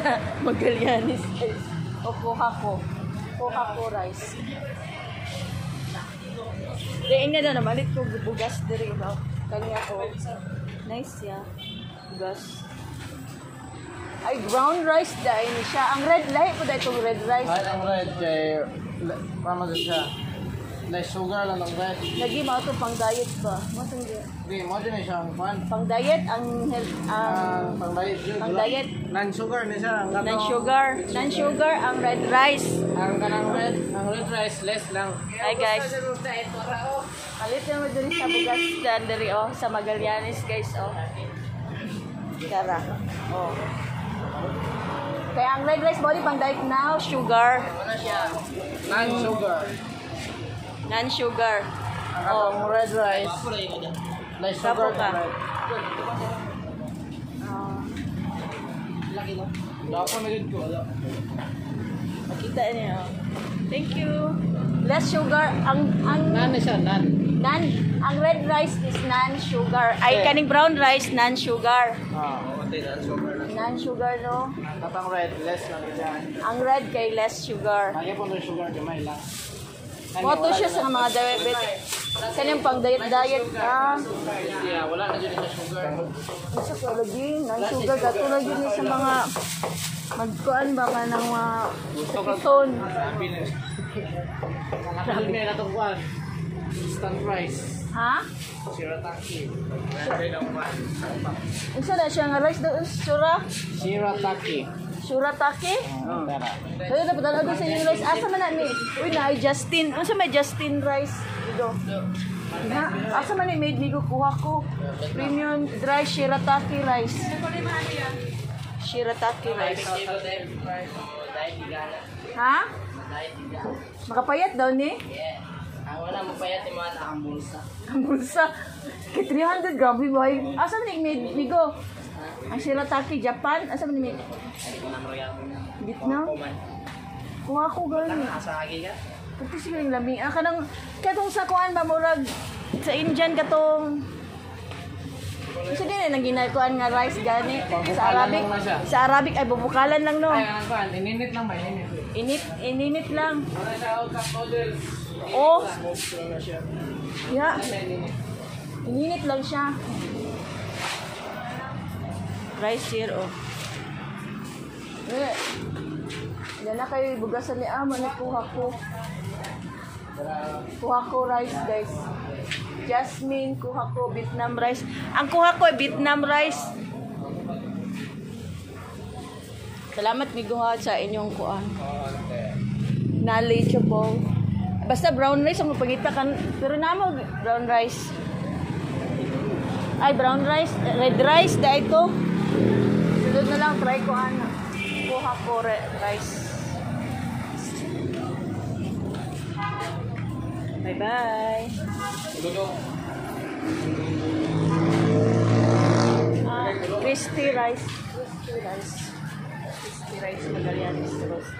sa Magallanes guys. O Kuhako. Kuhako rice. Diyan nga na balik ko bugas diri ba. Kani ako. Nice ya. Bugas. Ay, brown rice dahil siya. Ang red, lahi po dahil itong red rice. Ay, ang red kay... Parang din siya. Less sugar lang ang red. Lagi mo ito pang diet ba? Hindi, mo din siya ang fan. Pang diet, ang health... Pang diet yun. Pang diet. Non-sugar na siya. Non-sugar. Non-sugar, ang red rice. Ang red rice, less lang. Hi guys. Palit na mo dun sa bugas dali sa Magallanes guys. Tara. Kaya ang red rice body pang diet now, sugar. Non-sugar. Non-sugar. Ang red rice, less sugar. Dapat na yun ko. Makita niyo. Thank you. Less sugar. Ang Nan siya, nan. ang red rice is non-sugar. Ay, kaning brown rice, non-sugar. Okay, non-sugar lang. Non-sugar, no? Kapang red, less lang yan. Ang red kay less sugar. Lagi po ng sugar, gamay lang. Moto siya sa mga diabetic. Kanyang pang diet-diet. Yeah, wala na dyan sa sugar. Isa ko lagi, non-sugar. Gato lagi ni sa mga magkuan ba ka ng mga keton. Nakahal may natungkuan. Instant rice. Ha? Shirataki. Isa na siya nga rice doon, sura? Shirataki. Suratake? Tara. Kaya dapat dala doon sa inyong rice. Asa man na ni? Uy na, Justin. Ano sa may Justin rice? Dito. Na, asa man ni made ni ko kuha ko. Premium dry shirataki rice. Shirataki rice. Ha? Makapayat daw ni? Wala mo payat yung mga nakang bulsa. Ang bulsa. Kay 300 grabe boy. Asa man ni made ni ko? Ang shirataki Japan. Asa man ni made? Vietnam? Kuha ko gani. Asa lagi ka? Pati siya yung lamig. Kanang, katong sa kuan ba, murag, sa Indian katong, kasi din nang ginagawa nga rice gani. Sa Arabic, sa Arabic ay bubukalan lang no. Ay, ang pan, ininit lang ba? Ininit lang. Wala siya out of noodles. Oh, Smoke lang na siya. yeah. Ininit lang siya. Rice here, oh. Yan na kayo bugasan ni Ama na kuha ko. Kuha ko rice, guys. Jasmine, kuha ko Vietnam rice. Ang kuha ko ay Vietnam rice. Salamat miguha sa inyong kuha. Knowledgeable. Basta brown rice ang mapagita kan. Pero namo brown rice. Ay, brown rice. Red rice, da ito. Sunod na lang, try ko ano. Kuha ko rice. Bye-bye. Crispy rice. Crispy rice. Crispy rice. Magallanes. Rice.